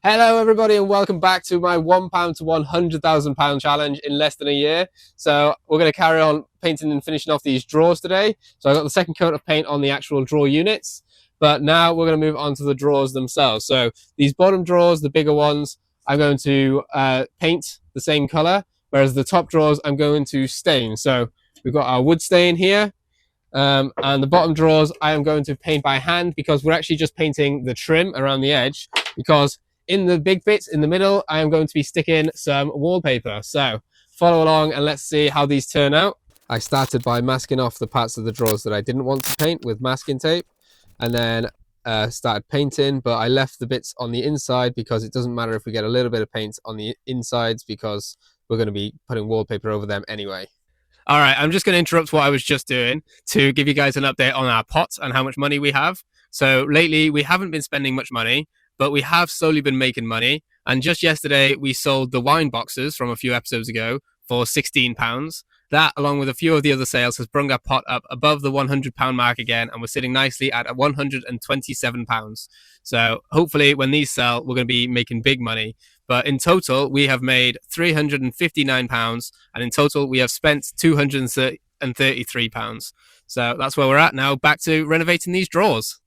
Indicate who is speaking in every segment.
Speaker 1: Hello everybody and welcome back to my £1 to £100,000 challenge in less than a year. So we're going to carry on painting and finishing off these drawers today. So I got the second coat of paint on the actual drawer units, but now we're going to move on to the drawers themselves. So these bottom drawers, the bigger ones, I'm going to paint the same color, whereas the top drawers I'm going to stain. So we've got our wood stain here. And the bottom drawers I am going to paint by hand because we're actually just painting the trim around the edge, because in the big bits in the middle I am going to be sticking some wallpaper. So follow along and let's see how these turn out. I started by masking off the parts of the drawers that I didn't want to paint with masking tape, and then started painting, but I left the bits on the inside because it doesn't matter if we get a little bit of paint on the insides because we're going to be putting wallpaper over them anyway. All right, I'm just going to interrupt what I was just doing to give you guys an update on our pots and how much money we have. So lately we haven't been spending much money, but we have slowly been making money. And just yesterday we sold the wine boxes from a few episodes ago for £16. That, along with a few of the other sales, has brought our pot up above the £100 mark again, and we're sitting nicely at £127. So hopefully when these sell, we're going to be making big money. But in total, we have made £359, and in total, we have spent £233. So that's where we're at now. Back to renovating these drawers.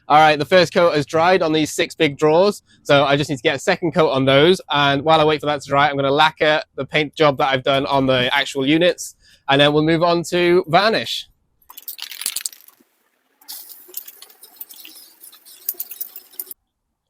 Speaker 1: All right, the first coat has dried on these 6 big drawers, so I just need to get a second coat on those. And while I wait for that to dry, I'm going to lacquer the paint job that I've done on the actual units, and then we'll move on to varnish.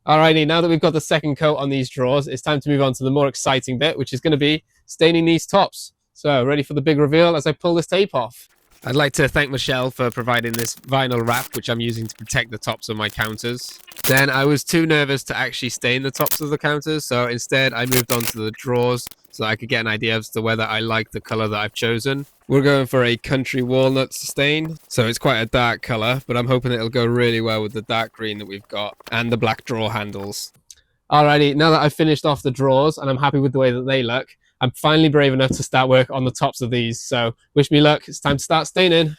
Speaker 1: Alrighty, now that we've got the second coat on these drawers, it's time to move on to the more exciting bit, which is going to be staining these tops. So, ready for the big reveal as I pull this tape off. I'd like to thank Michelle for providing this vinyl wrap, which I'm using to protect the tops of my counters. Then I was too nervous to actually stain the tops of the counters, so instead I moved on to the drawers so I could get an idea as to whether I like the color that I've chosen. We're going for a country walnut stain, so it's quite a dark color, but I'm hoping it'll go really well with the dark green that we've got and the black drawer handles. Alrighty, now that I've finished off the drawers and I'm happy with the way that they look, I'm finally brave enough to start work on the tops of these. So wish me luck, it's time to start staining.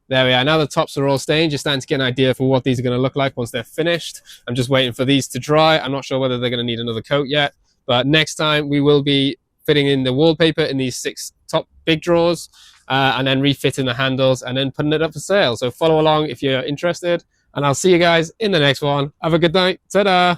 Speaker 1: There we are, now the tops are all stained, you're starting to get an idea for what these are going to look like once they're finished. I'm just waiting for these to dry. I'm not sure whether they're going to need another coat yet, but next time we will be fitting in the wallpaper in these 6 top big drawers, and then refitting the handles and then putting it up for sale. So follow along if you're interested, and I'll see you guys in the next one. Have a good night. Ta-da!